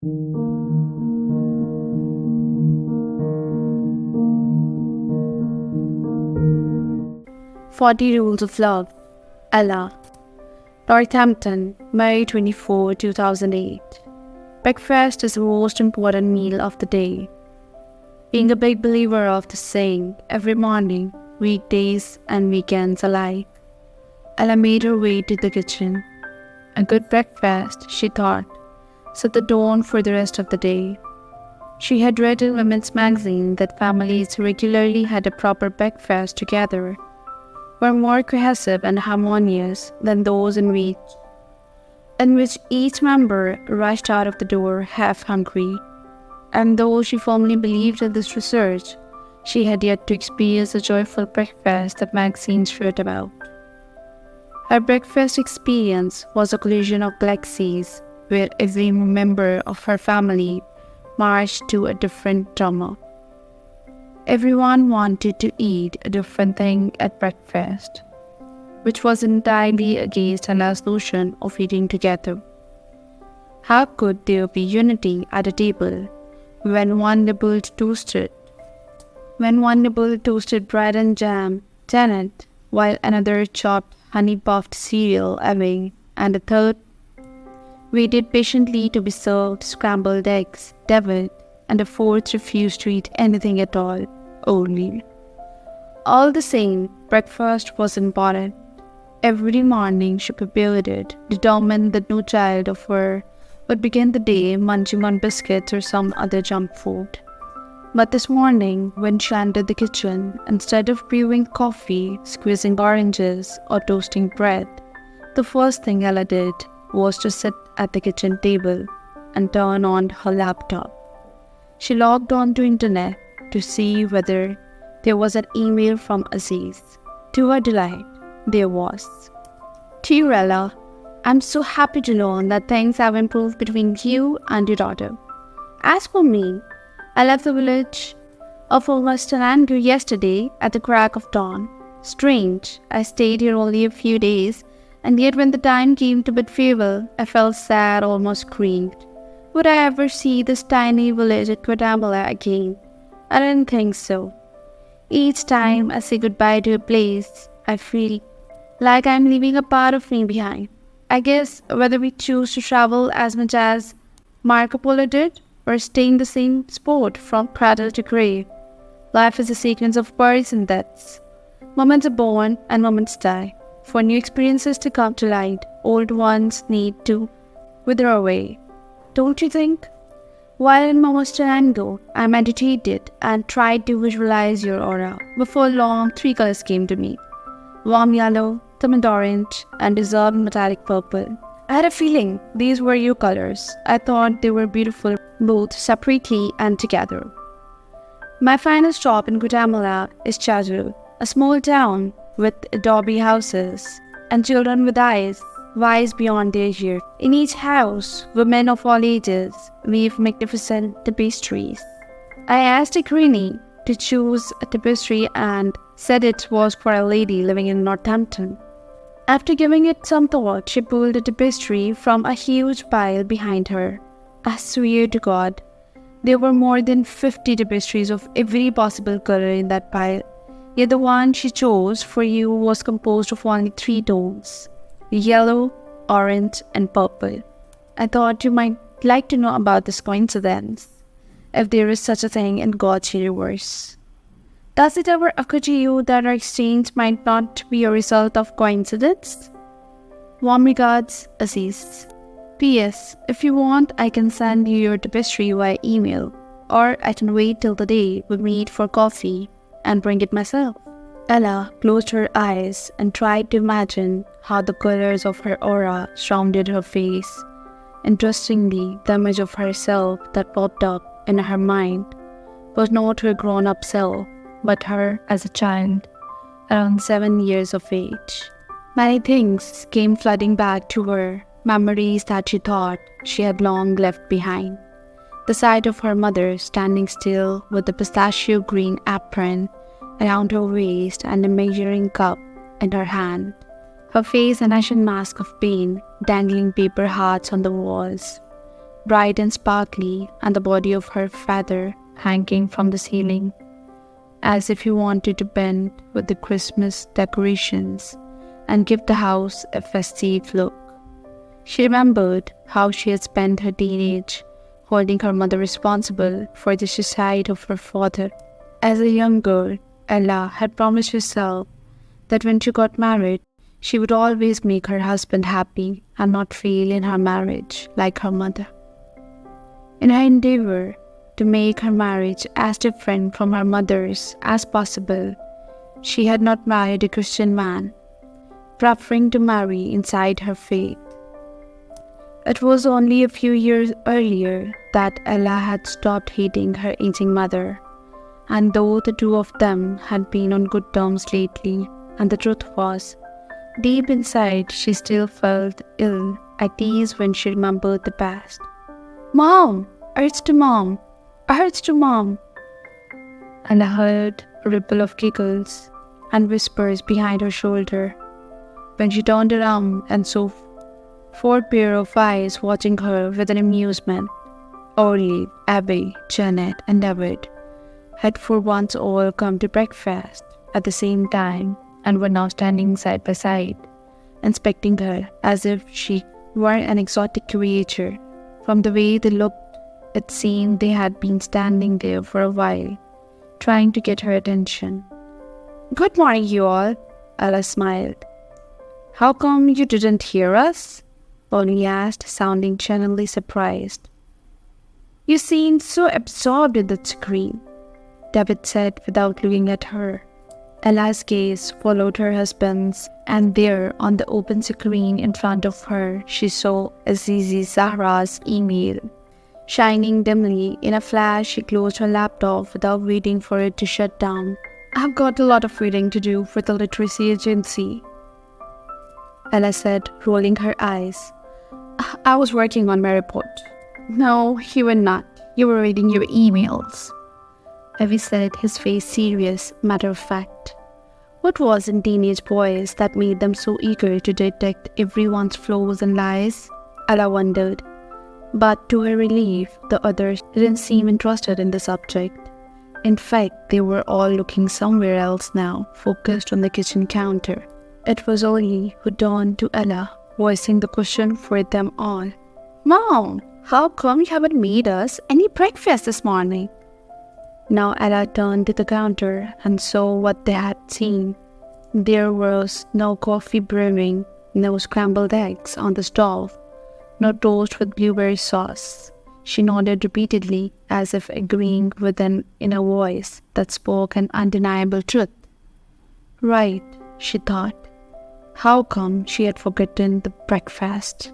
"40 Rules of Love", Ella. Northampton, May 24, 2008. Breakfast is the most important meal of the day. Being a big believer of the saying, every morning, weekdays and weekends alike, Ella made her way to the kitchen. A good breakfast, she thought, set the tone for the rest of the day. She had read in women's magazine that families who regularly had a proper breakfast together were more cohesive and harmonious than those in which each member rushed out of the door half-hungry. And though she firmly believed in this research, she had yet to experience the joyful breakfast that magazines wrote about. Her breakfast experience was a collision of galaxies, where every member of her family marched to a different drama. Everyone wanted to eat a different thing at breakfast, which was entirely against Ella's notion of eating together. How could there be unity at a table when one nibbled toasted bread and jam, Janet, while another chopped honey-puffed cereal away, and a third waited patiently to be served scrambled eggs, David, and a fourth refused to eat anything at all, oatmeal. All the same, breakfast was important. Every morning she prepared it, determined that no child of her would begin the day munching on biscuits or some other junk food. But this morning, when she entered the kitchen, instead of brewing coffee, squeezing oranges, or toasting bread, the first thing Ella did was to sit at the kitchen table and turn on her laptop. She logged on to internet to see whether there was an email from Aziz. To her delight, there was. "Dear Ella, I'm so happy to learn that things have improved between you and your daughter. As for me, I left the village of Almastanangu yesterday at the crack of dawn. Strange, I stayed here only a few days, and yet when the time came to bid farewell, I felt sad, almost grieved. Would I ever see this tiny village at Guatemala again? I didn't think so. Each time I say goodbye to a place, I feel like I'm leaving a part of me behind. I guess whether we choose to travel as much as Marco Polo did, or stay in the same spot from cradle to grave, life is a sequence of births and deaths. Moments are born and moments die. For new experiences to come to light, old ones need to wither away. Don't you think? While in Momostanango, I meditated and tried to visualize your aura. Before long, 3 colors came to me: warm yellow, timid orange, and dissolved metallic purple. I had a feeling these were your colors. I thought they were beautiful both separately and together. My final stop in Guatemala is Chajul, a small town with adobe houses and children with eyes wise beyond their years. In each house, women of all ages weave magnificent tapestries. I asked a granny to choose a tapestry and said it was for a lady living in Northampton. After giving it some thought, she pulled a tapestry from a huge pile behind her. I swear to God, there were more than 50 tapestries of every possible color in that pile. Yet the one she chose for you was composed of only 3 tones: yellow, orange, and purple. I thought you might like to know about this coincidence, if there is such a thing in God's universe. Does it ever occur to you that our exchange might not be a result of coincidence? Warm regards, Aziz. P.S. If you want, I can send you your tapestry via email, or I can wait till the day we meet for coffee and bring it myself. Ella closed her eyes and tried to imagine how the colors of her aura surrounded her face. Interestingly, the image of herself that popped up in her mind was not her grown-up self, but her as a child, around 7 years of age. Many things came flooding back to her, memories that she thought she had long left behind. The sight of her mother standing still with a pistachio green apron around her waist and a measuring cup in her hand. Her face an ashen mask of pain, dangling paper hearts on the walls. bright and sparkly, and the body of her father hanging from the ceiling, as if he wanted to bend with the Christmas decorations and give the house a festive look. She remembered how she had spent her teenage holding her mother responsible for the suicide of her father. As a young girl, Ella had promised herself that when she got married, she would always make her husband happy and not fail in her marriage like her mother. In her endeavor to make her marriage as different from her mother's as possible, she had not married a Christian man, preferring to marry inside her faith. It was only a few years earlier that Ella had stopped hating her aging mother, and though the two of them had been on good terms lately, and the truth was, deep inside she still felt ill at ease when she remembered the past. "Mom! Urge to Mom! Urge to Mom!" Ella heard a ripple of giggles and whispers behind her shoulder. When she turned around and saw 4 pair of eyes watching her with an amusement, Olive, Abby, Janet, and David had for once all come to breakfast at the same time and were now standing side by side, inspecting her as if she were an exotic creature. From the way they looked, it seemed they had been standing there for a while, trying to get her attention. "Good morning, you all," Ella smiled. "How come you didn't hear us?" Polly asked, sounding genuinely surprised. "You seemed so absorbed in the screen," David said without looking at her. Ella's gaze followed her husband's, and there on the open screen in front of her she saw Azizi Zahra's email. Shining dimly, in a flash she closed her laptop without waiting for it to shut down. "I've got a lot of reading to do for the literacy agency," Ella said, rolling her eyes. "I was working on my report." "No, you were not. You were reading your emails," Avi said, his face serious, matter-of-fact. What was in teenage boys that made them so eager to detect everyone's flaws and lies? Ella wondered. But to her relief, the others didn't seem interested in the subject. In fact, they were all looking somewhere else now, focused on the kitchen counter. It was Oli who turned to Ella, voicing the question for them all. "Mom, how come you haven't made us any breakfast this morning?" Now Ella turned to the counter and saw what they had seen. There was no coffee brewing, no scrambled eggs on the stove, no toast with blueberry sauce. She nodded repeatedly, as if agreeing with an inner voice that spoke an undeniable truth. Right, she thought. How come she had forgotten the breakfast?